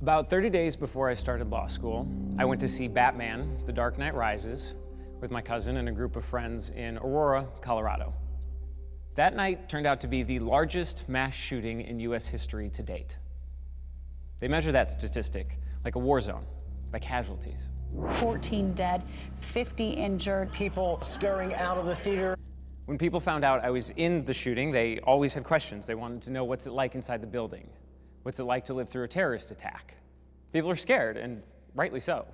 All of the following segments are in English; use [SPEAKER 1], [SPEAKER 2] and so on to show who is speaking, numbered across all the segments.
[SPEAKER 1] About 30 days before I started law school, I went to see Batman: The Dark Knight Rises with my cousin and a group of friends in Aurora, Colorado. That night turned out to be the largest mass shooting in US history to date. They measure that statistic like a war zone, by casualties.
[SPEAKER 2] 14 dead, 50 injured.
[SPEAKER 3] People scurrying out of the theater.
[SPEAKER 1] When people found out I was in the shooting, they always had questions. They wanted to know, what's it like inside the building? What's it like to live through a terrorist attack? People are scared, and rightly so.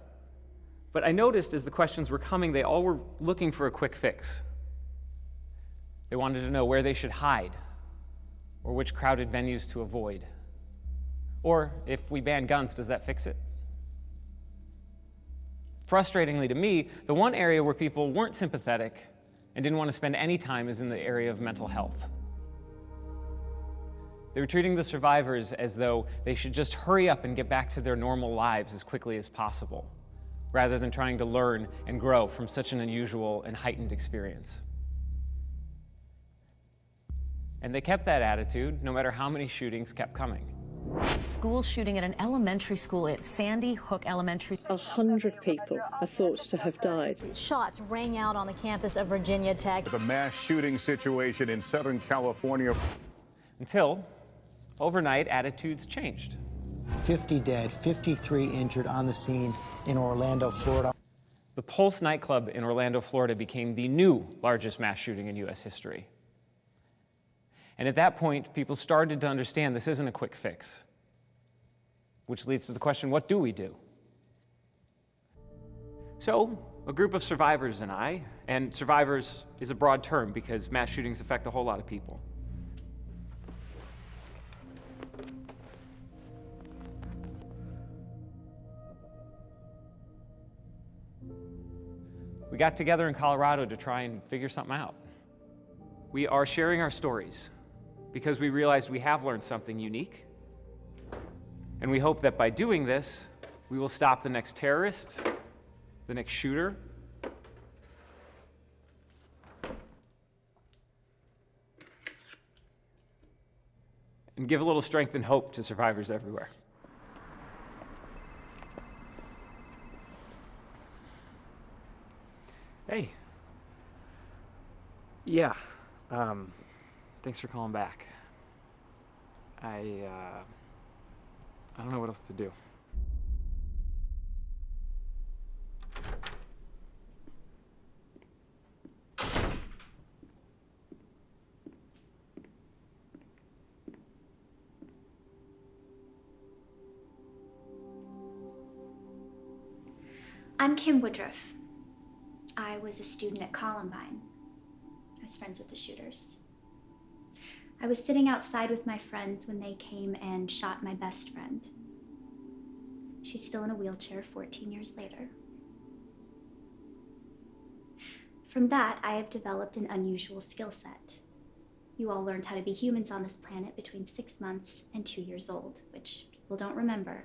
[SPEAKER 1] But I noticed as the questions were coming, they all were looking for a quick fix. They wanted to know where they should hide, or which crowded venues to avoid. Or, if we ban guns, does that fix it? Frustratingly to me, the one area where people weren't sympathetic and didn't want to spend any time is in the area of mental health. They were treating the survivors as though they should just hurry up and get back to their normal lives as quickly as possible, rather than trying to learn and grow from such an unusual and heightened experience. And they kept that attitude no matter how many shootings kept coming.
[SPEAKER 4] School shooting at an elementary school at Sandy Hook Elementary.
[SPEAKER 5] 100 people are thought to have died.
[SPEAKER 6] Shots rang out on the campus of Virginia Tech.
[SPEAKER 7] The mass shooting situation in Southern California.
[SPEAKER 1] Until, overnight, attitudes changed.
[SPEAKER 3] 50 dead, 53 injured on the scene in Orlando, Florida.
[SPEAKER 1] The Pulse nightclub in Orlando, Florida became the new largest mass shooting in US history. And at that point, people started to understand this isn't a quick fix. Which leads to the question, what do we do? So, a group of survivors and I, and survivors is a broad term because mass shootings affect a whole lot of people. We got together in Colorado to try and figure something out. We are sharing our stories because we realized we have learned something unique. And we hope that by doing this, we will stop the next terrorist, the next shooter, and give a little strength and hope to survivors everywhere. Hey. Yeah. Thanks for calling back. I don't know what else to do.
[SPEAKER 8] I'm Kim Woodruff. I was a student at Columbine. I was friends with the shooters. I was sitting outside with my friends when they came and shot my best friend. She's still in a wheelchair 14 years later. From that, I have developed an unusual skill set. You all learned how to be humans on this planet between 6 months and 2 years old, which people don't remember.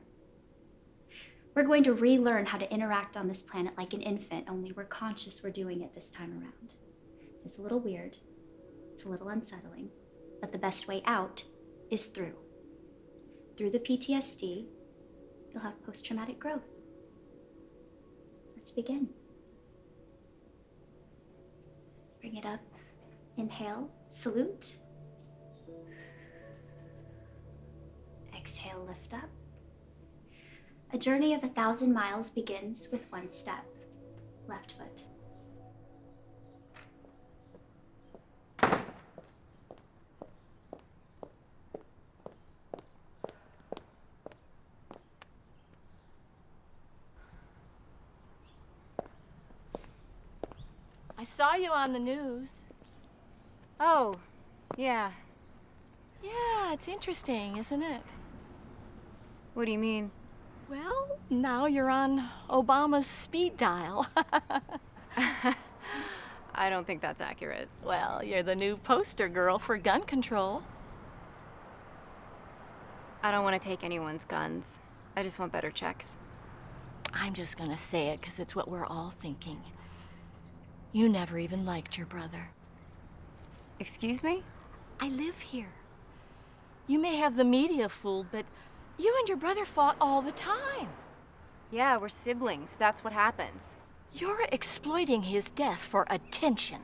[SPEAKER 8] We're going to relearn how to interact on this planet like an infant, only we're conscious we're doing it this time around. It's a little weird, it's a little unsettling, but the best way out is through. Through the PTSD, you'll have post-traumatic growth. Let's begin. Bring it up, inhale, salute. Exhale, lift up. A journey of 1,000 miles begins with one step, left foot.
[SPEAKER 6] I saw you on the news.
[SPEAKER 4] Oh, yeah.
[SPEAKER 6] Yeah, it's interesting, isn't it?
[SPEAKER 4] What do you mean?
[SPEAKER 6] Well, now you're on Obama's speed dial.
[SPEAKER 4] I don't think that's accurate.
[SPEAKER 6] Well, you're the new poster girl for gun control.
[SPEAKER 4] I don't want to take anyone's guns. I just want better checks.
[SPEAKER 6] I'm just gonna say it because it's what we're all thinking. You never even liked your brother.
[SPEAKER 4] Excuse me?
[SPEAKER 6] I live here. You may have the media fooled, but You and your brother fought all the time.
[SPEAKER 9] Yeah, we're siblings. That's what happens.
[SPEAKER 6] You're exploiting his death for attention.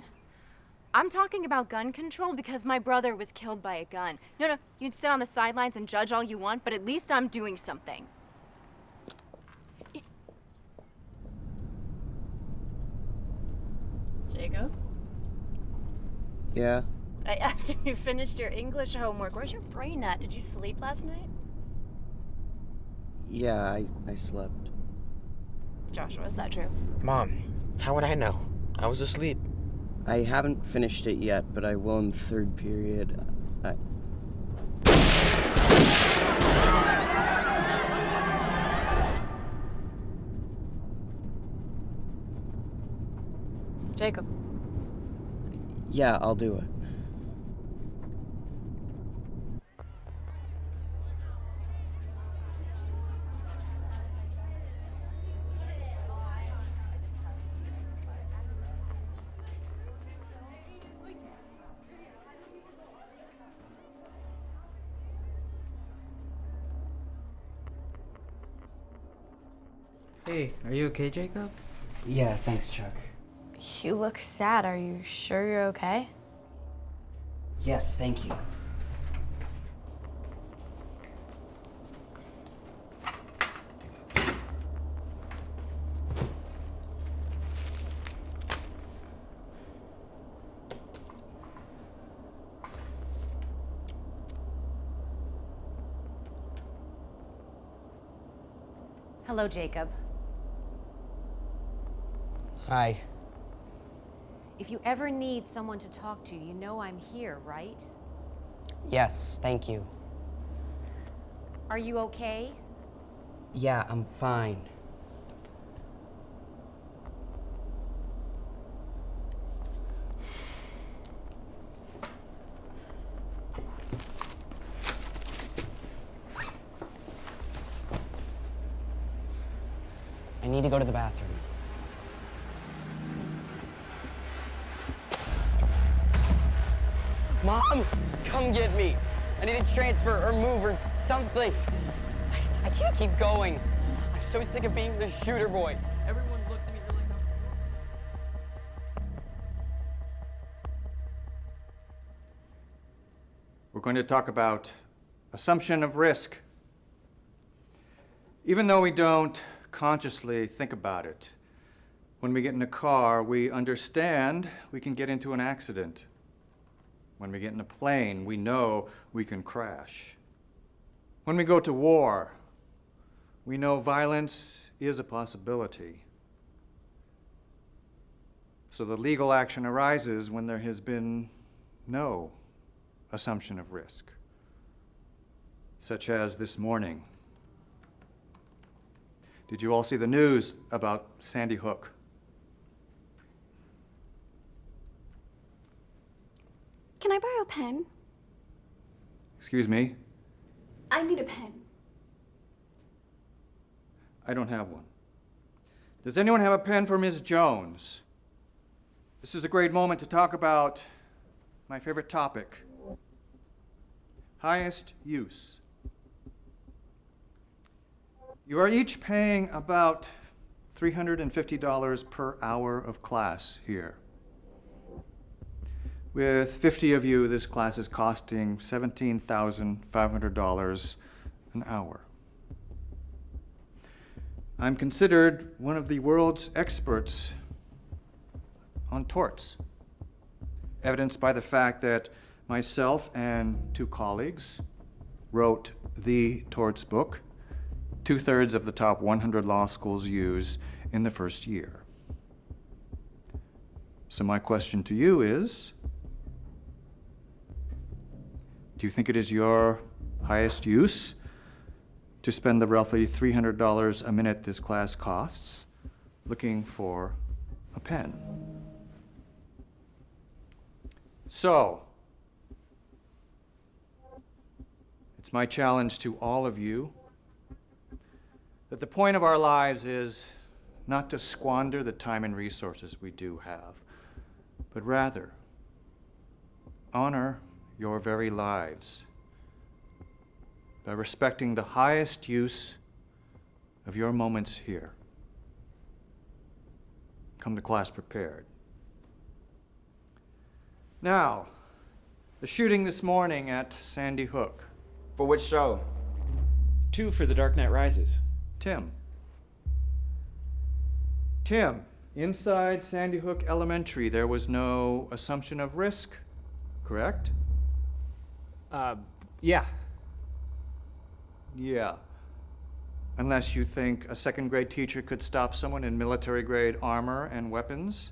[SPEAKER 9] I'm talking about gun control because my brother was killed by a gun. No, you can sit on the sidelines and judge all you want, but at least I'm doing something.
[SPEAKER 10] Jacob?
[SPEAKER 11] Yeah?
[SPEAKER 10] I asked if you finished your English homework. Where's your brain at? Did you sleep last night?
[SPEAKER 11] Yeah, I slept.
[SPEAKER 10] Joshua, is that true?
[SPEAKER 12] Mom, how would I know? I was asleep.
[SPEAKER 11] I haven't finished it yet, but I will in third period.
[SPEAKER 10] Jacob.
[SPEAKER 11] Yeah, I'll do it.
[SPEAKER 13] Hey, are you okay, Jacob?
[SPEAKER 11] Yeah, thanks, Chuck.
[SPEAKER 10] You look sad. Are you sure you're okay?
[SPEAKER 11] Yes, thank you.
[SPEAKER 4] Hello, Jacob.
[SPEAKER 11] Hi.
[SPEAKER 4] If you ever need someone to talk to, you know I'm here, right?
[SPEAKER 11] Yes, thank you.
[SPEAKER 4] Are you okay?
[SPEAKER 11] Yeah, I'm fine. I need to go to the bathroom. Mom, come get me. I need to transfer or move or something. I can't keep going. I'm so sick of being the shooter boy. Everyone looks at me like...
[SPEAKER 14] We're going to talk about assumption of risk. Even though we don't consciously think about it, when we get in a car, we understand we can get into an accident. When we get in a plane, we know we can crash. When we go to war, we know violence is a possibility. So the legal action arises when there has been no assumption of risk, such as this morning. Did you all see the news about Sandy Hook?
[SPEAKER 15] Can I borrow a pen?
[SPEAKER 14] Excuse me?
[SPEAKER 15] I need a pen.
[SPEAKER 14] I don't have one. Does anyone have a pen for Ms. Jones? This is a great moment to talk about my favorite topic, highest use. You are each paying about $350 per hour of class here. With 50 of you, this class is costing $17,500 an hour. I'm considered one of the world's experts on torts, evidenced by the fact that myself and two colleagues wrote the torts book 2/3 of the top 100 law schools use in the first year. So my question to you is, do you think it is your highest use to spend the roughly $300 a minute this class costs looking for a pen? So, it's my challenge to all of you that the point of our lives is not to squander the time and resources we do have, but rather honor your very lives by respecting the highest use of your moments here. Come to class prepared. Now, the shooting this morning at Sandy Hook.
[SPEAKER 12] For which show?
[SPEAKER 1] 2 for The Dark Knight Rises.
[SPEAKER 14] Tim, inside Sandy Hook Elementary, there was no assumption of risk, correct?
[SPEAKER 1] Yeah.
[SPEAKER 14] Yeah. Unless you think a second-grade teacher could stop someone in military-grade armor and weapons?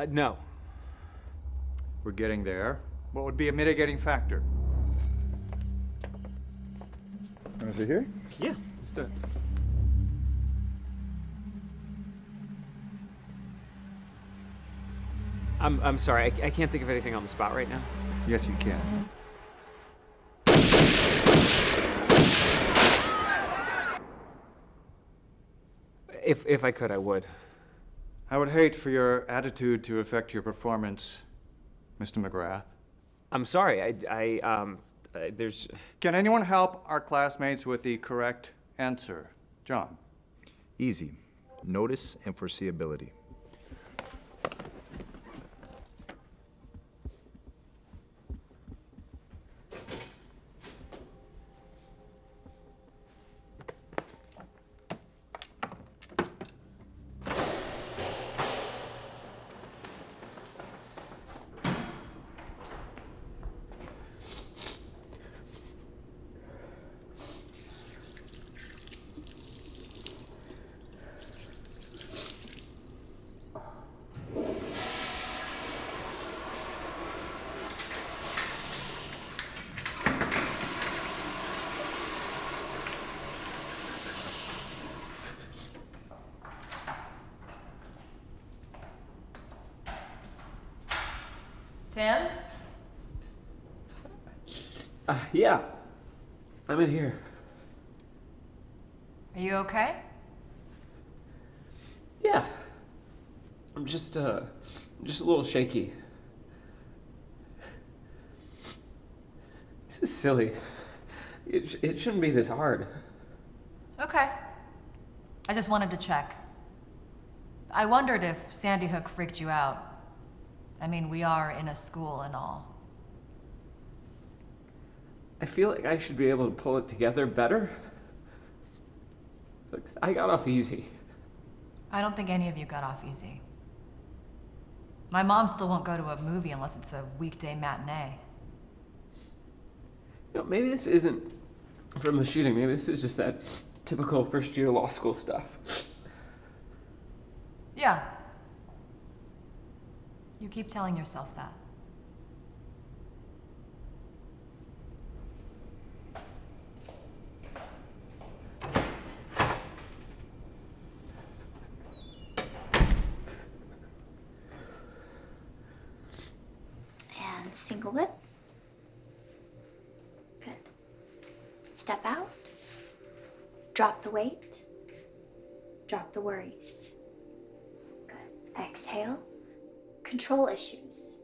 [SPEAKER 1] No.
[SPEAKER 14] We're getting there. What would be a mitigating factor? Want to see here?
[SPEAKER 1] Yeah, let's do it. I'm sorry, I can't think of anything on the spot right now.
[SPEAKER 14] Yes, you can.
[SPEAKER 1] If I could, I would.
[SPEAKER 14] I would hate for your attitude to affect your performance, Mr. McGrath.
[SPEAKER 1] I'm sorry, there's...
[SPEAKER 14] Can anyone help our classmates with the correct answer? John.
[SPEAKER 16] Easy. Notice and foreseeability.
[SPEAKER 4] Tim?
[SPEAKER 1] Yeah. I'm in here.
[SPEAKER 4] Are you okay?
[SPEAKER 1] Yeah. I'm just a little shaky. This is silly. It shouldn't be this hard.
[SPEAKER 4] Okay. I just wanted to check. I wondered if Sandy Hook freaked you out. I mean, we are in a school and all.
[SPEAKER 1] I feel like I should be able to pull it together better. Like, I got off easy.
[SPEAKER 4] I don't think any of you got off easy. My mom still won't go to a movie unless it's a weekday matinee.
[SPEAKER 1] You know, maybe this isn't from the shooting. Maybe this is just that typical first-year law school stuff.
[SPEAKER 4] Yeah. You keep telling yourself that.
[SPEAKER 8] And single lip. Good. Step out. Drop the weight. Drop the worries. Good. Exhale. Control issues.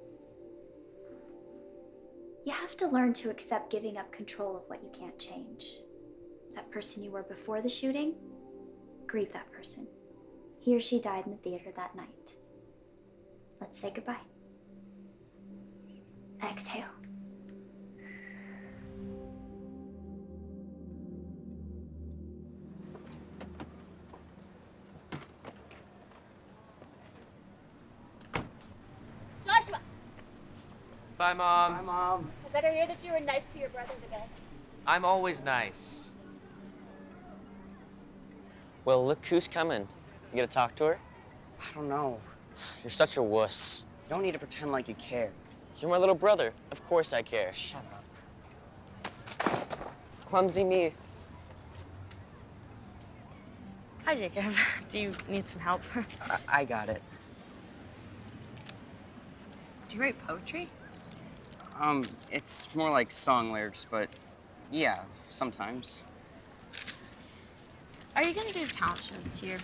[SPEAKER 8] You have to learn to accept giving up control of what you can't change. That person you were before the shooting, grieve that person. He or she died in the theater that night. Let's say goodbye. Exhale.
[SPEAKER 10] Joshua!
[SPEAKER 11] Bye, Mom.
[SPEAKER 10] Bye, Mom. I better hear that you were nice to your brother today.
[SPEAKER 11] I'm always nice. Well, look who's coming. You gonna talk to her?
[SPEAKER 17] I don't know.
[SPEAKER 11] You're such a wuss.
[SPEAKER 17] You don't need to pretend like you care.
[SPEAKER 11] You're my little brother. Of course I care.
[SPEAKER 17] Shut up.
[SPEAKER 11] Clumsy me.
[SPEAKER 10] Hi, Jacob. Do you need some help?
[SPEAKER 17] I got it.
[SPEAKER 10] Do you write poetry?
[SPEAKER 17] It's more like song lyrics, but yeah, sometimes.
[SPEAKER 10] Are you gonna do a talent show this year?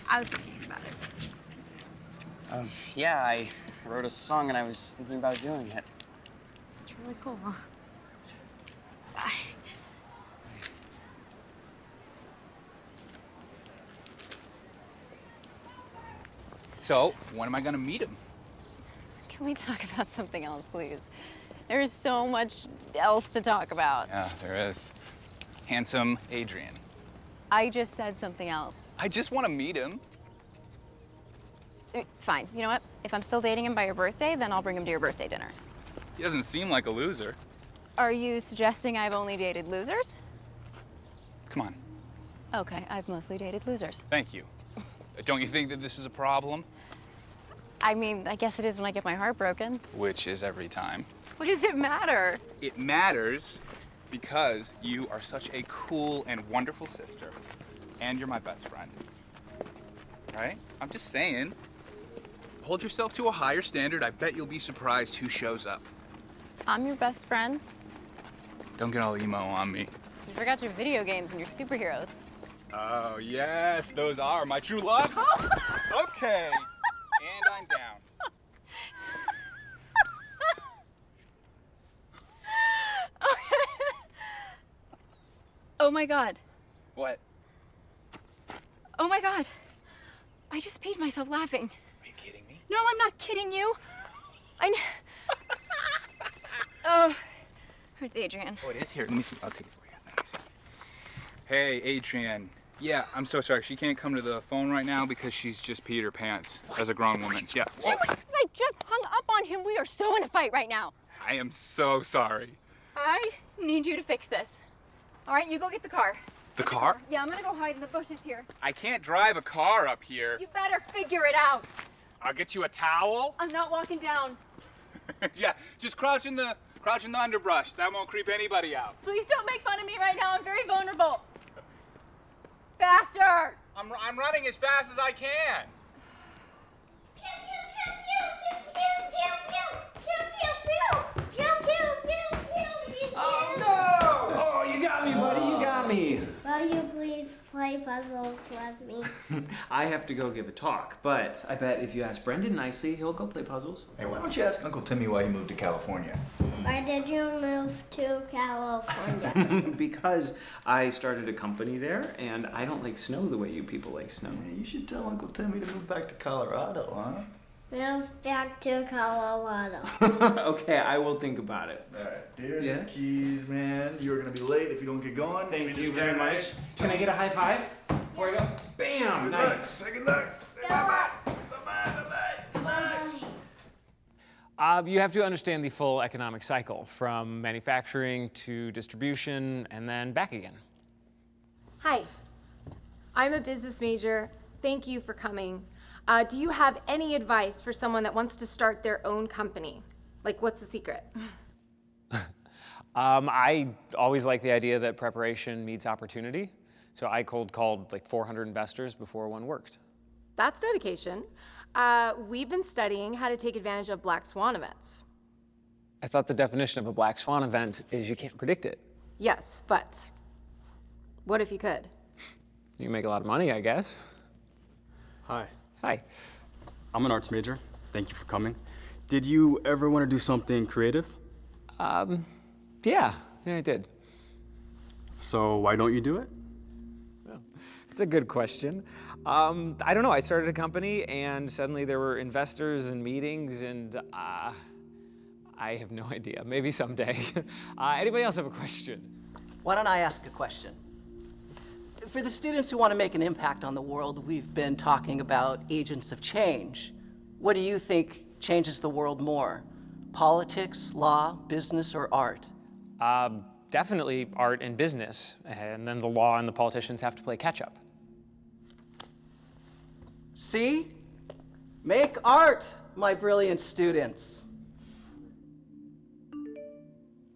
[SPEAKER 10] I was thinking about it.
[SPEAKER 17] Yeah, I wrote a song and I was thinking about doing it.
[SPEAKER 10] It's really cool, huh?
[SPEAKER 18] So, when am I gonna meet him?
[SPEAKER 9] Can we talk about something else, please? There's so much else to talk about.
[SPEAKER 18] Yeah, there is. Handsome Adrian.
[SPEAKER 9] I just said something else.
[SPEAKER 18] I just want to meet him.
[SPEAKER 9] Fine. You know what? If I'm still dating him by your birthday, then I'll bring him to your birthday dinner.
[SPEAKER 18] He doesn't seem like a loser.
[SPEAKER 9] Are you suggesting I've only dated losers?
[SPEAKER 18] Come on.
[SPEAKER 9] Okay, I've mostly dated losers.
[SPEAKER 18] Thank you. Don't you think that this is a problem?
[SPEAKER 9] I mean, I guess it is when I get my heart broken.
[SPEAKER 18] Which is every time.
[SPEAKER 9] What does it matter?
[SPEAKER 18] It matters because you are such a cool and wonderful sister, and you're my best friend. Right? I'm just saying, hold yourself to a higher standard. I bet you'll be surprised who shows up.
[SPEAKER 9] I'm your best friend.
[SPEAKER 18] Don't get all emo on me.
[SPEAKER 9] You forgot your video games and your superheroes.
[SPEAKER 18] Oh, yes, those are my true love. Okay, and I'm down.
[SPEAKER 9] Oh my God.
[SPEAKER 18] What?
[SPEAKER 9] Oh my God. I just peed myself laughing.
[SPEAKER 18] Are you kidding me?
[SPEAKER 9] No, I'm not kidding you. Oh, it's Adrian.
[SPEAKER 18] Oh, it is? Here, let me see. I'll take it for you. Thanks. Hey, Adrian. Yeah, I'm so sorry. She can't come to the phone right now because she's just peed her pants as a grown woman. Yeah.
[SPEAKER 9] I just hung up on him. We are so in a fight right now.
[SPEAKER 18] I am so sorry.
[SPEAKER 9] I need you to fix this. All right, you go get the car.
[SPEAKER 18] The car?
[SPEAKER 9] Yeah, I'm gonna go hide in the bushes here.
[SPEAKER 18] I can't drive a car up here.
[SPEAKER 9] You better figure it out.
[SPEAKER 18] I'll get you a towel.
[SPEAKER 9] I'm not walking down.
[SPEAKER 18] Yeah, just crouch in the underbrush. That won't creep anybody out.
[SPEAKER 9] Please don't make fun of me right now. I'm very vulnerable. Faster!
[SPEAKER 18] I'm running as fast as I can.
[SPEAKER 19] Oh no! Oh, you got me, buddy. You got me.
[SPEAKER 20] Will you please play puzzles with me?
[SPEAKER 19] I have to go give a talk, but I bet if you ask Brendan nicely, he'll go play puzzles.
[SPEAKER 16] Hey, why don't you ask Uncle Timmy why he moved to California?
[SPEAKER 20] Why did you move to California?
[SPEAKER 19] Because I started a company there, and I don't like snow the way you people like snow.
[SPEAKER 16] You should tell Uncle Timmy to move back to Colorado, huh?
[SPEAKER 20] Move back to Colorado.
[SPEAKER 19] Okay, I will think about it.
[SPEAKER 16] All right, here's your keys, man. You're gonna be late if you don't get going.
[SPEAKER 19] Thank you very much. Can I get a high five before I go? Bam!
[SPEAKER 16] Good
[SPEAKER 19] Nice.
[SPEAKER 16] luck. Say good luck. Say bye-bye.
[SPEAKER 1] You have to understand the full economic cycle, from manufacturing to distribution and then back again.
[SPEAKER 10] Hi, I'm a business major. Thank you for coming. Do you have any advice for someone that wants to start their own company? Like, what's the secret?
[SPEAKER 1] I always like the idea that preparation meets opportunity. So I cold called like 400 investors before one worked.
[SPEAKER 10] That's dedication. We've been studying how to take advantage of black swan events.
[SPEAKER 1] I thought the definition of a black swan event is you can't predict it.
[SPEAKER 10] Yes, but what if you could?
[SPEAKER 1] You can make a lot of money, I guess.
[SPEAKER 21] Hi.
[SPEAKER 1] Hi.
[SPEAKER 21] I'm an arts major. Thank you for coming. Did you ever want to do something creative?
[SPEAKER 1] Yeah, I did.
[SPEAKER 21] So why don't you do it?
[SPEAKER 1] Well, it's a good question. I don't know. I started a company, and suddenly there were investors and meetings, and I have no idea. Maybe someday. Anybody else have a question?
[SPEAKER 22] Why don't I ask a question? For the students who want to make an impact on the world, we've been talking about agents of change. What do you think changes the world more? Politics, law, business, or art?
[SPEAKER 1] Definitely art and business, and then the law and the politicians have to play catch up.
[SPEAKER 22] See? Make art, my brilliant students.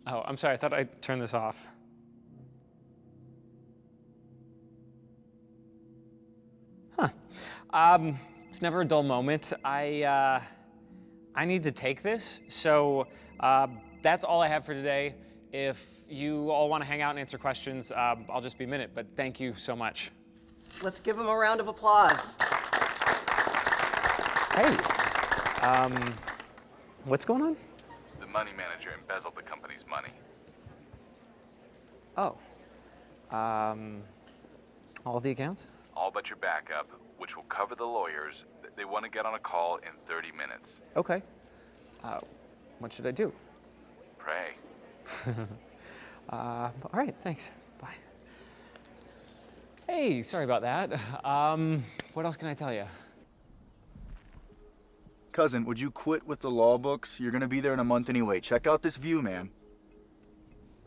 [SPEAKER 1] Oh, I'm sorry. I thought I turned this off. It's never a dull moment. I need to take this, so that's all I have for today. If you all want to hang out and answer questions, I'll just be a minute, but thank you so much.
[SPEAKER 22] Let's give them a round of applause.
[SPEAKER 1] Hey, what's going on?
[SPEAKER 23] The money manager embezzled the company's money.
[SPEAKER 1] Oh. All the accounts?
[SPEAKER 2] All but your backup, which will cover the lawyers. They want to get on a call in 30 minutes.
[SPEAKER 1] Okay. What should I do?
[SPEAKER 2] Pray.
[SPEAKER 1] All right, thanks. Bye. Hey, sorry about that. What else can I tell you?
[SPEAKER 16] Cousin, would you quit with the law books? You're gonna be there in a month anyway. Check out this view, man.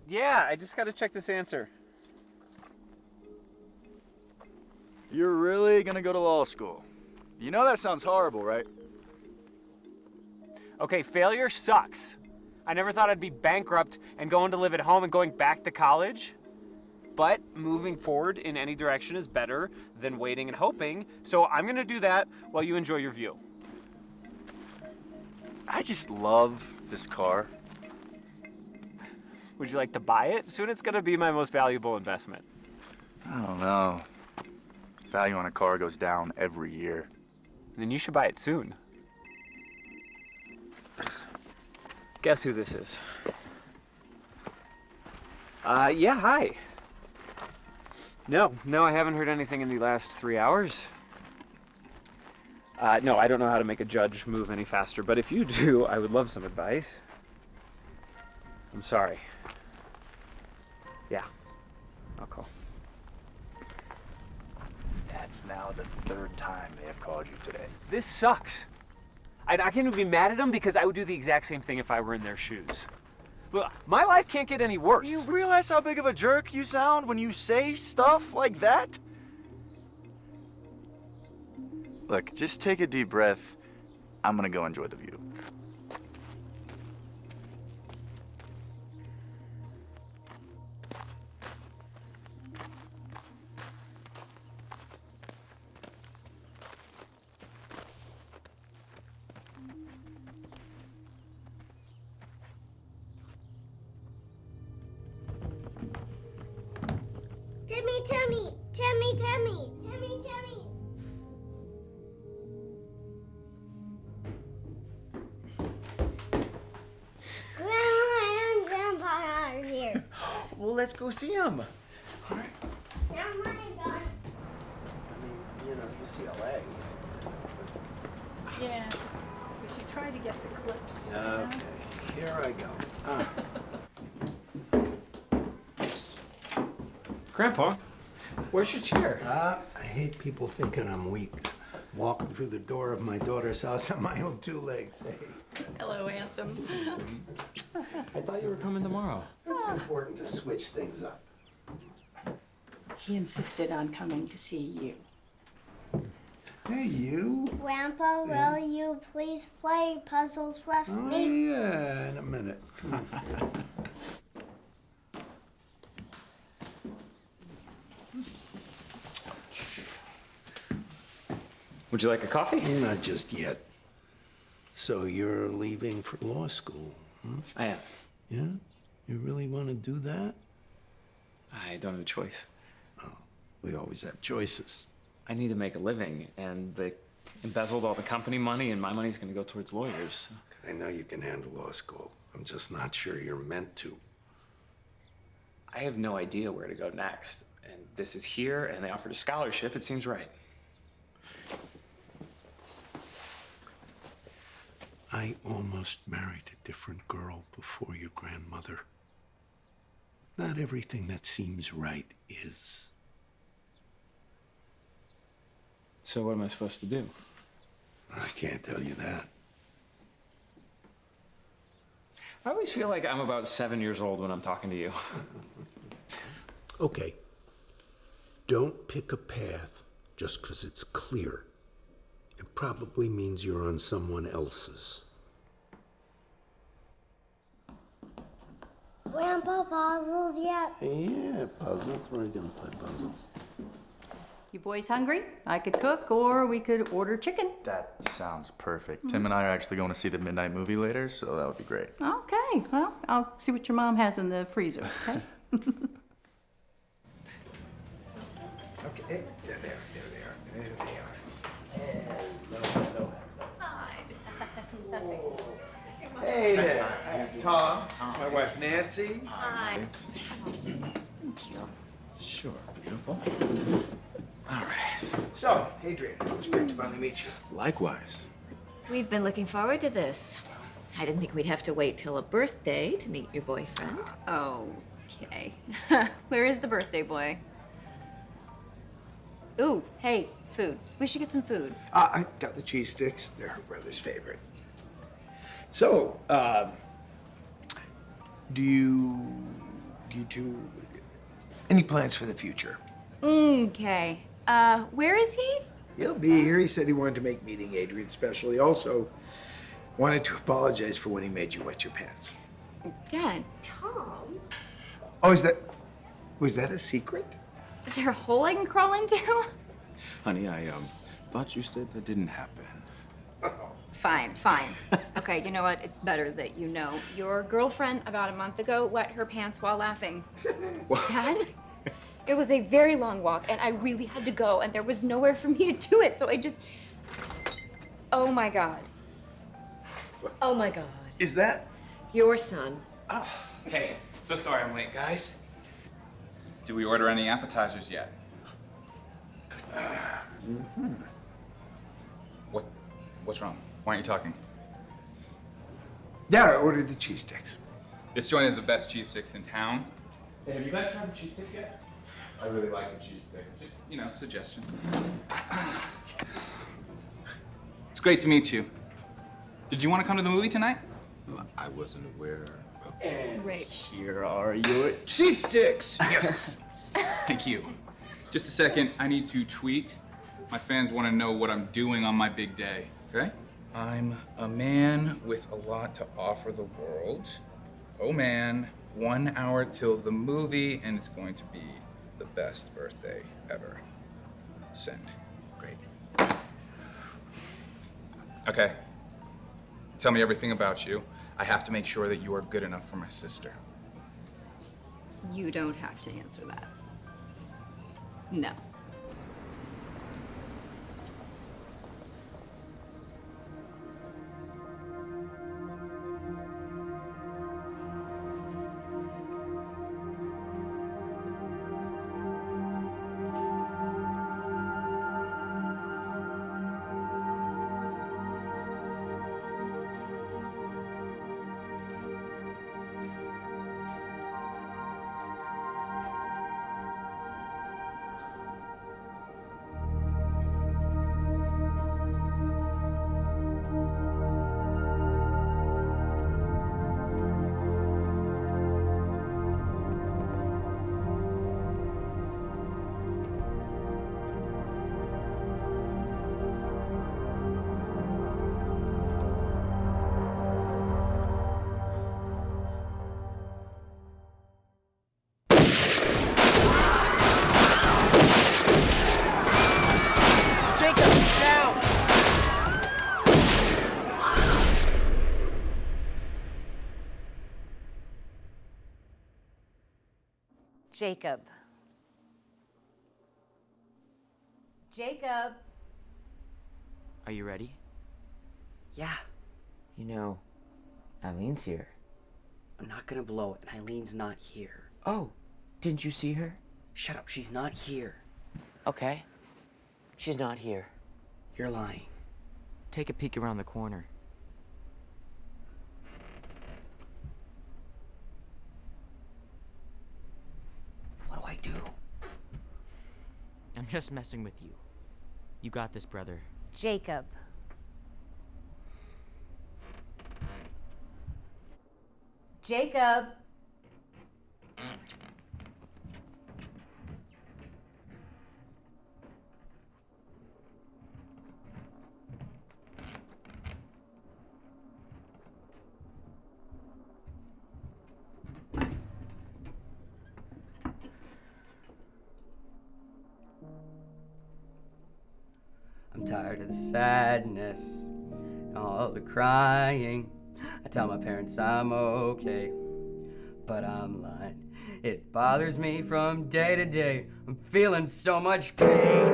[SPEAKER 1] Yeah, I just got to check this answer.
[SPEAKER 16] You're really gonna go to law school? You know that sounds horrible, right?
[SPEAKER 1] Okay, failure sucks. I never thought I'd be bankrupt and going to live at home and going back to college. But moving forward in any direction is better than waiting and hoping. So I'm gonna do that while you enjoy your view.
[SPEAKER 16] I just love this car.
[SPEAKER 1] Would you like to buy it? Soon it's gonna be my most valuable investment.
[SPEAKER 16] I don't know. Value on a car goes down every year.
[SPEAKER 1] Then you should buy it soon. Guess who this is? Yeah, hi. No, I haven't heard anything in the last 3 hours. No, I don't know how to make a judge move any faster, but if you do, I would love some advice. I'm sorry. Yeah, I'll call.
[SPEAKER 16] That's now the third time they have called you today.
[SPEAKER 1] This sucks. I can't even be mad at them because I would do the exact same thing if I were in their shoes. Look, my life can't get any worse.
[SPEAKER 16] You realize how big of a jerk you sound when you say stuff like that? Look, just take a deep breath. I'm gonna go enjoy the view.
[SPEAKER 20] Timmy. Grandma and Grandpa are here.
[SPEAKER 19] Well, let's go see him.
[SPEAKER 20] Now money gone.
[SPEAKER 5] UCLA.
[SPEAKER 23] Yeah, we should try to get the clips.
[SPEAKER 5] Okay, here I go.
[SPEAKER 1] Grandpa, where's your chair?
[SPEAKER 5] I hate people thinking I'm weak. Walking through the door of my daughter's house on my own two legs. Hey.
[SPEAKER 23] Hello, handsome.
[SPEAKER 1] I thought you were coming tomorrow.
[SPEAKER 5] It's important to switch things up.
[SPEAKER 23] He insisted on coming to see you.
[SPEAKER 5] Hey, you.
[SPEAKER 20] Grandpa, will you please play puzzles with me?
[SPEAKER 5] Yeah, in a minute. Come on.
[SPEAKER 1] Would you like a coffee?
[SPEAKER 5] Not just yet. So you're leaving for law school, huh?
[SPEAKER 1] I am.
[SPEAKER 5] Yeah? You really want to do that?
[SPEAKER 1] I don't have a choice.
[SPEAKER 5] Oh, we always have choices.
[SPEAKER 1] I need to make a living, and they embezzled all the company money, and my money's going to go towards lawyers.
[SPEAKER 5] I know you can handle law school. I'm just not sure you're meant to.
[SPEAKER 1] I have no idea where to go next, and this is here, and they offered a scholarship. It seems right.
[SPEAKER 5] I almost married a different girl before your grandmother. Not everything that seems right is.
[SPEAKER 1] So what am I supposed to do?
[SPEAKER 5] I can't tell you that.
[SPEAKER 1] I always feel like I'm about 7 years old when I'm talking to you.
[SPEAKER 5] Okay. Don't pick a path just because it's clear. It probably means you're on someone else's.
[SPEAKER 20] Grandpa, puzzles yet?
[SPEAKER 5] Yeah, puzzles. Where are you going to play puzzles?
[SPEAKER 23] You boys hungry? I could cook, or we could order chicken.
[SPEAKER 16] That sounds perfect. Tim and I are actually going to see the midnight movie later, so that would be great.
[SPEAKER 23] Okay, well, I'll see what your mom has in the freezer, okay?
[SPEAKER 5] Okay, there they are. Hello.
[SPEAKER 23] Hi.
[SPEAKER 5] Hey there. I'm Tom. My wife Nancy.
[SPEAKER 23] Hi.
[SPEAKER 3] Thank you.
[SPEAKER 6] Sure, beautiful. All right. So, Adrian, it was great to finally meet you. Likewise.
[SPEAKER 3] We've been looking forward to this. I didn't think we'd have to wait till a birthday to meet your boyfriend.
[SPEAKER 9] Okay. Where is the birthday boy? Ooh, hey, food. We should get some food.
[SPEAKER 6] I got the cheese sticks. They're her brother's favorite. So, do you two, any plans for the future?
[SPEAKER 9] Okay. Where is he?
[SPEAKER 6] He'll be here. He said he wanted to make meeting Adrian special. He also wanted to apologize for when he made you wet your pants.
[SPEAKER 9] Dad.
[SPEAKER 3] Tom?
[SPEAKER 6] Oh, was that a secret?
[SPEAKER 9] Is there a hole I can crawl into?
[SPEAKER 6] Honey, I thought you said that didn't happen.
[SPEAKER 9] Fine. Okay, you know what? It's better that you know. Your girlfriend about a month ago wet her pants while laughing. Dad? It was a very long walk, and I really had to go, and there was nowhere for me to do it, so I just... Oh my God.
[SPEAKER 3] Oh my God.
[SPEAKER 6] Is that?
[SPEAKER 3] Your son.
[SPEAKER 18] Oh, hey, so sorry I'm late, guys. Did we order any appetizers yet? What's wrong? Why aren't you talking?
[SPEAKER 6] Yeah, I ordered the cheese sticks.
[SPEAKER 18] This joint is the best cheese sticks in town. Hey, have you guys tried the cheese sticks yet? I really like the cheese sticks. Just, suggestion. It's great to meet you. Did you want to come to the movie tonight?
[SPEAKER 6] I wasn't aware of...
[SPEAKER 18] And
[SPEAKER 9] right.
[SPEAKER 18] Here are your cheese sticks! Yes! Thank you. Just a second, I need to tweet. My fans want to know what I'm doing on my big day, okay? I'm a man with a lot to offer the world. Oh man, 1 hour till the movie, and it's going to be the best birthday ever. Send. Great. Okay. Tell me everything about you. I have to make sure that you are good enough for my sister.
[SPEAKER 9] You don't have to answer that. No. Jacob. Jacob.
[SPEAKER 13] Are you ready?
[SPEAKER 17] Yeah,
[SPEAKER 13] You know, Eileen's here.
[SPEAKER 17] I'm not gonna blow it, and Eileen's not here.
[SPEAKER 13] Oh, didn't you see her?
[SPEAKER 17] Shut up, she's not here.
[SPEAKER 13] Okay. She's not here.
[SPEAKER 17] You're lying.
[SPEAKER 13] Take a peek around the corner.
[SPEAKER 17] What do I do?
[SPEAKER 13] I'm just messing with you. You got this, brother.
[SPEAKER 9] Jacob. Jacob.
[SPEAKER 11] I'm tired of the sadness, all the crying. I tell my parents I'm okay, but I'm lying. It bothers me from day to day. I'm feeling so much pain.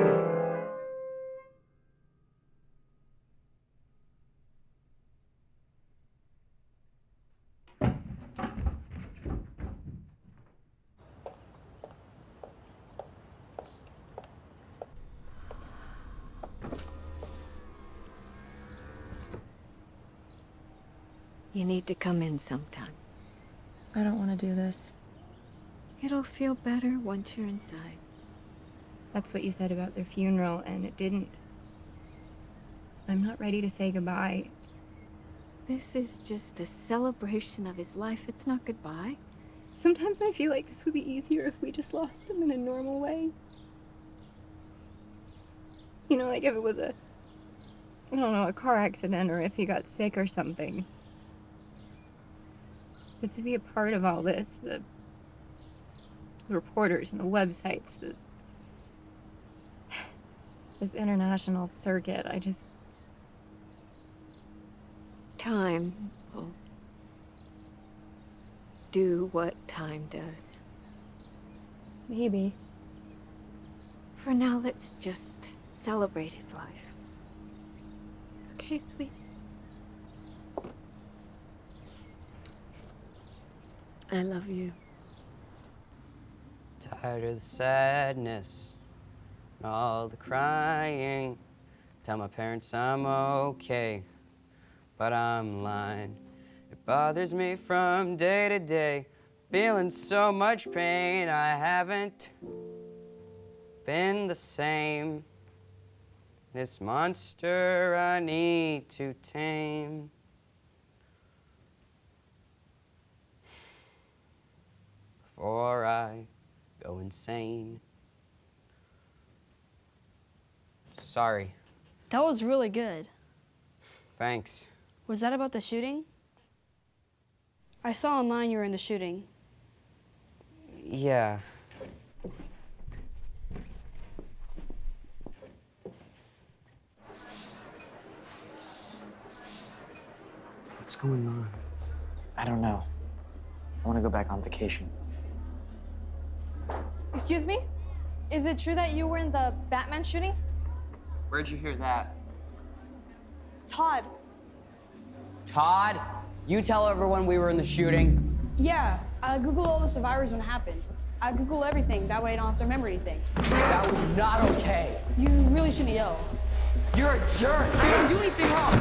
[SPEAKER 3] You need to come in sometime.
[SPEAKER 10] I don't want to do this.
[SPEAKER 3] It'll feel better once you're inside.
[SPEAKER 10] That's what you said about their funeral, and it didn't. I'm not ready to say goodbye.
[SPEAKER 3] This is just a celebration of his life. It's not goodbye.
[SPEAKER 10] Sometimes I feel like this would be easier if we just lost him in a normal way. You know, like if it was a car accident or if he got sick or something. But to be a part of all this, the reporters and the websites, this international circuit,
[SPEAKER 3] Time will do what time does.
[SPEAKER 10] Maybe.
[SPEAKER 3] For now, let's just celebrate his life. Okay, sweet? I love you.
[SPEAKER 11] Tired of the sadness and all the crying. Tell my parents I'm okay, but I'm lying. It bothers me from day to day, feeling so much pain. I haven't been the same. This monster I need to tame. Before I go insane. Sorry.
[SPEAKER 7] That was really good.
[SPEAKER 11] Thanks.
[SPEAKER 7] Was that about the shooting? I saw online you were in the shooting.
[SPEAKER 11] Yeah.
[SPEAKER 13] What's going on? I don't know. I want to go back on vacation.
[SPEAKER 10] Excuse me? Is it true that you were in the Batman shooting?
[SPEAKER 11] Where'd you hear that?
[SPEAKER 10] Todd.
[SPEAKER 11] Todd? You tell everyone we were in the shooting.
[SPEAKER 7] Yeah, I Googled all the survivors when it happened. I Googled everything, that way I don't have to remember anything.
[SPEAKER 11] That was not okay.
[SPEAKER 7] You really shouldn't yell.
[SPEAKER 11] You're a jerk. You didn't do anything wrong.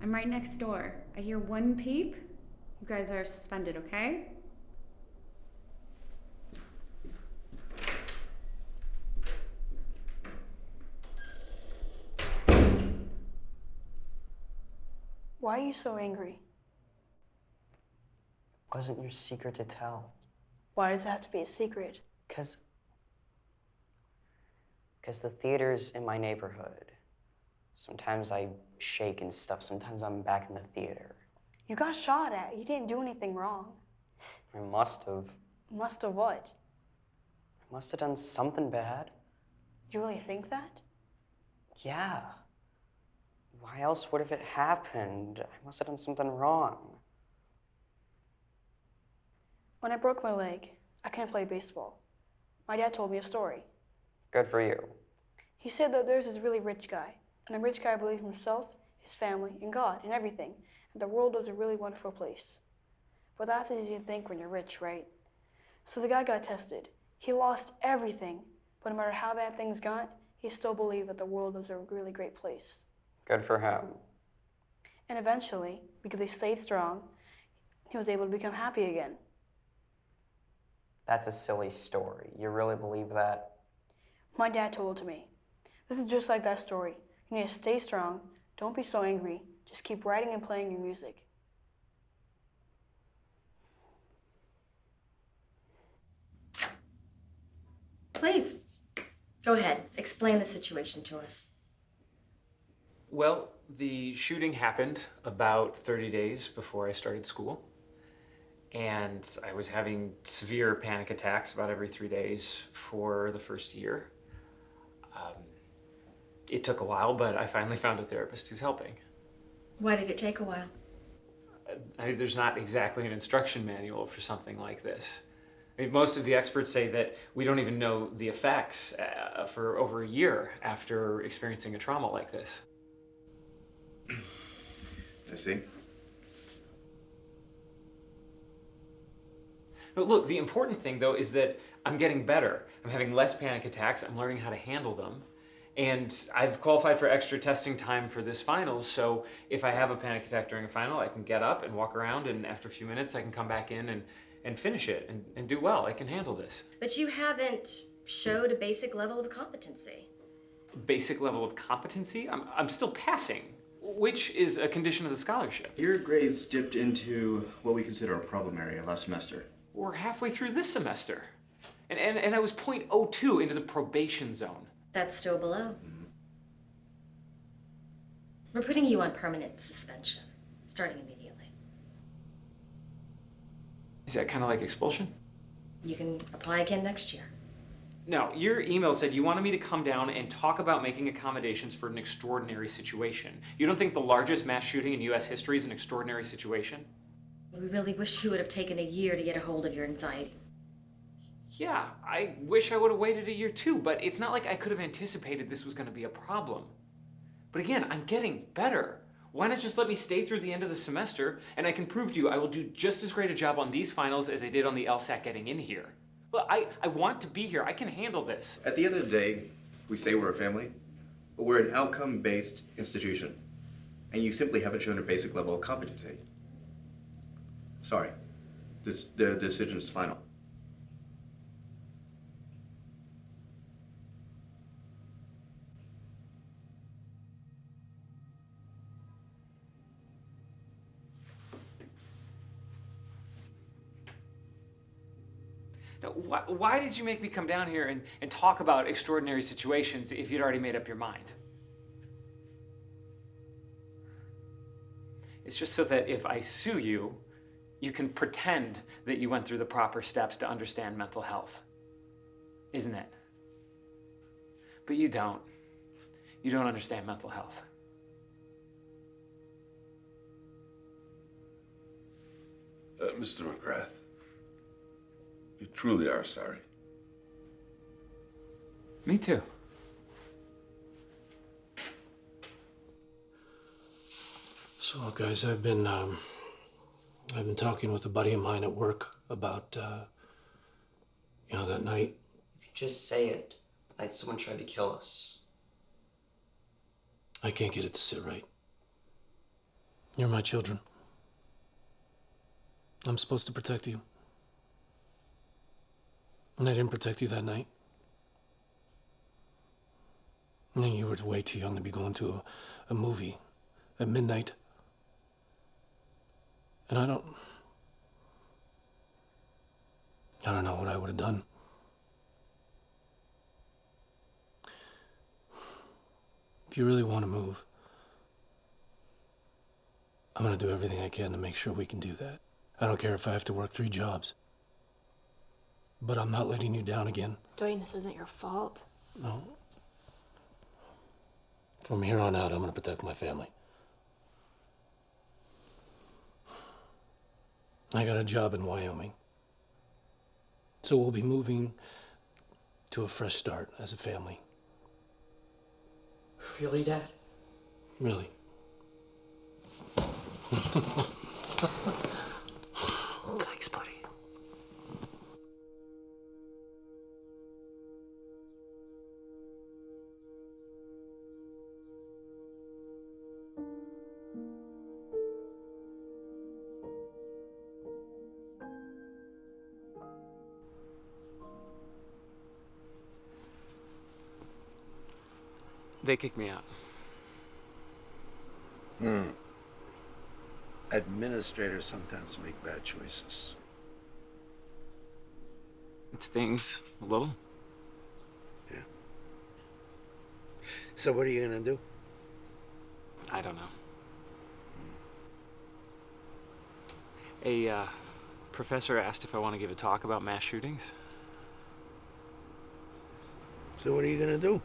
[SPEAKER 12] I'm right next door. I hear one peep. You guys are suspended, okay?
[SPEAKER 7] Why are you so angry?
[SPEAKER 11] It wasn't your secret to tell.
[SPEAKER 7] Why does it have to be a secret?
[SPEAKER 11] Because the theater's in my neighborhood. Sometimes I shake and stuff. Sometimes I'm back in the theater.
[SPEAKER 7] You got shot at. You didn't do anything wrong.
[SPEAKER 11] I must have.
[SPEAKER 7] Must have what?
[SPEAKER 11] I must have done something bad.
[SPEAKER 7] You really think that?
[SPEAKER 11] Yeah. Why else would have it happened? I must have done something wrong.
[SPEAKER 7] When I broke my leg, I couldn't play baseball. My dad told me a story.
[SPEAKER 11] Good for you.
[SPEAKER 7] He said that there's this really rich guy, and the rich guy believed in himself, his family, and God, and everything, and the world was a really wonderful place. But that's easy to think when you're rich, right? So the guy got tested. He lost everything, but no matter how bad things got, he still believed that the world was a really great place.
[SPEAKER 11] Good for him.
[SPEAKER 7] And eventually, because he stayed strong, he was able to become happy again.
[SPEAKER 11] That's a silly story. You really believe that?
[SPEAKER 7] My dad told it to me. This is just like that story. You need to stay strong, don't be so angry, just keep writing and playing your music.
[SPEAKER 15] Please, go ahead. Explain the situation to us.
[SPEAKER 1] Well, the shooting happened about 30 days before I started school. And I was having severe panic attacks about every 3 days for the first year. It took a while, but I finally found a therapist who's helping.
[SPEAKER 15] Why did it take a while?
[SPEAKER 1] There's not exactly an instruction manual for something like this. Most of the experts say that we don't even know the effects for over a year after experiencing a trauma like this.
[SPEAKER 24] I see.
[SPEAKER 1] No, look, the important thing, though, is that I'm getting better. I'm having less panic attacks. I'm learning how to handle them. And I've qualified for extra testing time for this finals, so if I have a panic attack during a final, I can get up and walk around, and after a few minutes, I can come back in and finish it and do well. I can handle this.
[SPEAKER 15] But you haven't showed a basic level of competency.
[SPEAKER 1] Basic level of competency? I'm still passing, which is a condition of the scholarship.
[SPEAKER 4] Your grades dipped into what we consider a problem area last semester.
[SPEAKER 1] We're halfway through this semester. And I was 0.02 into the probation zone.
[SPEAKER 15] That's still below. We're putting you on permanent suspension, starting immediately.
[SPEAKER 1] Is that kind of like expulsion?
[SPEAKER 15] You can apply again next year.
[SPEAKER 1] No, your email said you wanted me to come down and talk about making accommodations for an extraordinary situation. You don't think the largest mass shooting in US history is an extraordinary situation?
[SPEAKER 15] We really wish you would have taken a year to get a hold of your anxiety.
[SPEAKER 1] Yeah, I wish I would have waited a year too, but it's not like I could have anticipated this was going to be a problem. But again, I'm getting better. Why not just let me stay through the end of the semester, and I can prove to you I will do just as great a job on these finals as I did on the LSAT getting in here. Look, I want to be here. I can handle this.
[SPEAKER 4] At the end of the day, we say we're a family, but we're an outcome-based institution, and you simply haven't shown a basic level of competency. Sorry, the decision is final.
[SPEAKER 1] Now, why did you make me come down here and talk about extraordinary situations if you'd already made up your mind? It's just so that if I sue you, you can pretend that you went through the proper steps to understand mental health. Isn't it? But you don't. You don't understand mental health.
[SPEAKER 8] Mr. McGrath, you truly are sorry.
[SPEAKER 1] Me too.
[SPEAKER 5] So, guys, I've been talking with a buddy of mine at work about, that night.
[SPEAKER 11] You could just say it. The night someone tried to kill us.
[SPEAKER 5] I can't get it to sit right. You're my children. I'm supposed to protect you. And I didn't protect you that night. And then you were way too young to be going to a movie at midnight. And I don't know what I would have done. If you really want to move, I'm going to do everything I can to make sure we can do that. I don't care if I have to work 3 jobs. But I'm not letting you down again.
[SPEAKER 10] Dwayne, this isn't your fault.
[SPEAKER 5] No. From here on out, I'm going to protect my family. I got a job in Wyoming. So we'll be moving to a fresh start as a family.
[SPEAKER 11] Really, Dad?
[SPEAKER 5] Really. Thanks, buddy.
[SPEAKER 1] They kicked me out.
[SPEAKER 5] Administrators sometimes make bad choices.
[SPEAKER 1] It stings a little.
[SPEAKER 5] Yeah. So what are you gonna do?
[SPEAKER 1] I don't know. A professor asked if I want to give a talk about mass shootings.
[SPEAKER 5] So what are you gonna do?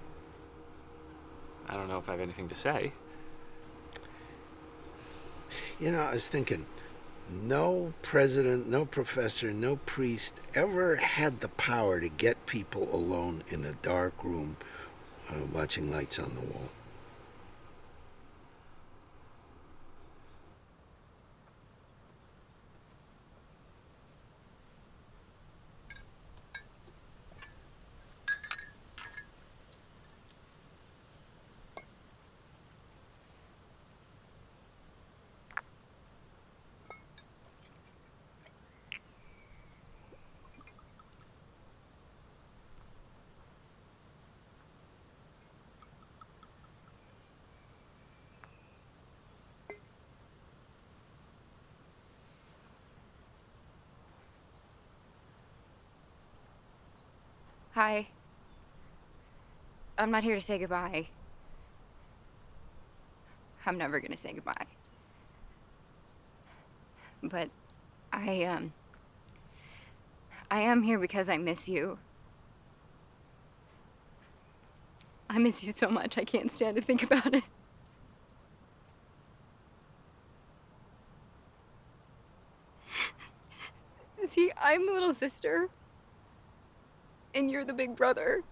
[SPEAKER 1] I don't know if I have anything to say.
[SPEAKER 5] I was thinking, no president, no professor, no priest ever had the power to get people alone in a dark room watching lights on the wall.
[SPEAKER 9] Hi. I'm not here to say goodbye. I'm never gonna say goodbye. But I am here because I miss you. I miss you so much, I can't stand to think about it. See, I'm the little sister, and you're the big brother.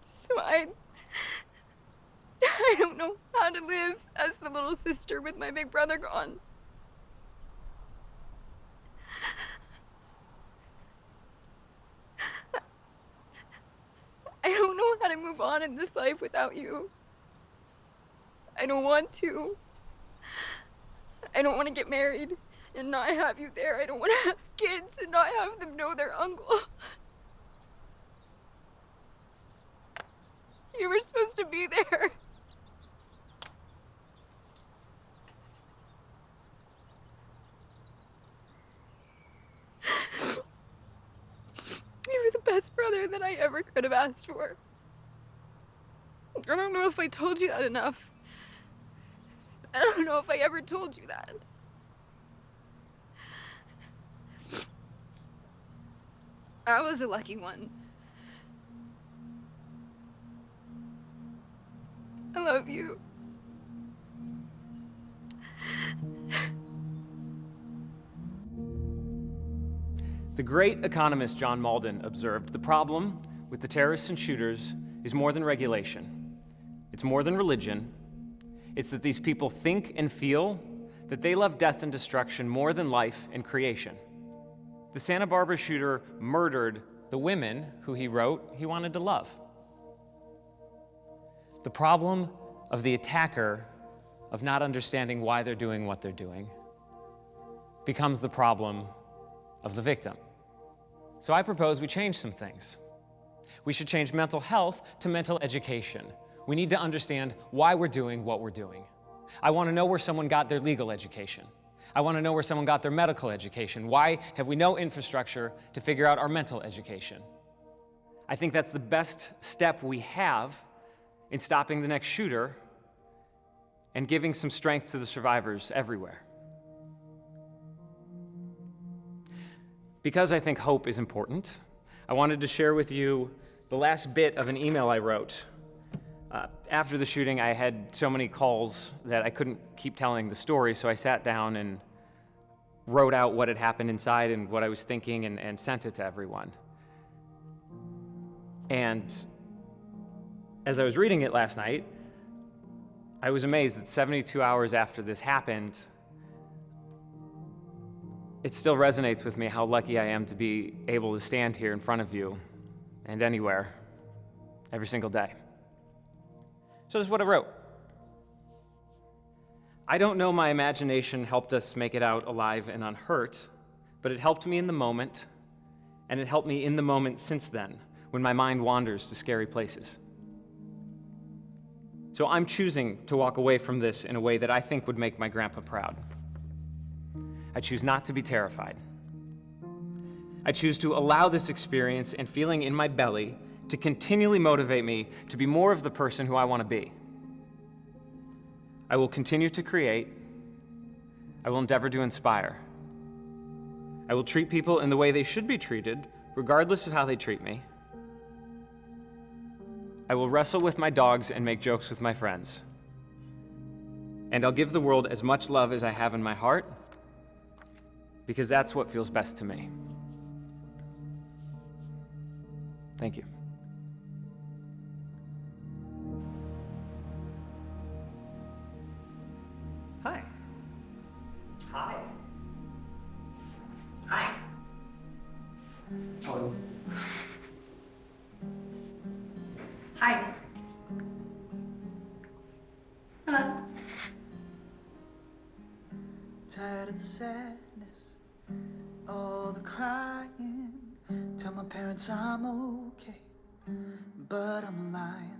[SPEAKER 9] So I don't know how to live as the little sister with my big brother gone. I don't know how to move on in this life without you. I don't want to. I don't want to get married and not have you there. I don't want to have kids and not have them know their uncle. You were supposed to be there. You were the best brother that I ever could have asked for. I don't know if I told you that enough. I don't know if I ever told you that. I was a lucky one. I love you.
[SPEAKER 1] The great economist John Malden observed the problem with the terrorists and shooters is more than regulation. It's more than religion. It's that these people think and feel that they love death and destruction more than life and creation. The Santa Barbara shooter murdered the women who he wrote he wanted to love. The problem of the attacker of not understanding why they're doing what they're doing becomes the problem of the victim. So I propose we change some things. We should change mental health to mental education. We need to understand why we're doing what we're doing. I want to know where someone got their legal education. I want to know where someone got their medical education. Why have we no infrastructure to figure out our mental education? I think that's the best step we have in stopping the next shooter and giving some strength to the survivors everywhere. Because I think hope is important, I wanted to share with you the last bit of an email I wrote. After the shooting, I had so many calls that I couldn't keep telling the story, so I sat down and wrote out what had happened inside and what I was thinking and sent it to everyone. And as I was reading it last night, I was amazed that 72 hours after this happened, it still resonates with me how lucky I am to be able to stand here in front of you and anywhere, every single day. So this is what I wrote. I don't know my imagination helped us make it out alive and unhurt, but it helped me in the moment, and it helped me in the moment since then, when my mind wanders to scary places. So I'm choosing to walk away from this in a way that I think would make my grandpa proud. I choose not to be terrified. I choose to allow this experience and feeling in my belly to continually motivate me to be more of the person who I want to be. I will continue to create. I will endeavor to inspire. I will treat people in the way they should be treated, regardless of how they treat me. I will wrestle with my dogs and make jokes with my friends. And I'll give the world as much love as I have in my heart, because that's what feels best to me. Thank you. Hi.
[SPEAKER 13] Hi. Hi. Oh.
[SPEAKER 23] Hi. Hello.
[SPEAKER 14] Tired of the sadness, all the crying. Tell my parents I'm okay, but I'm lying.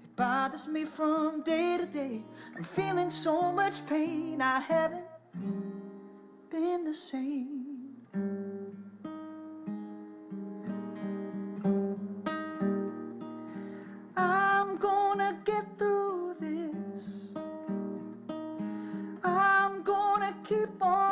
[SPEAKER 14] It bothers me from day to day. I'm feeling so much pain. I haven't been the same. keep on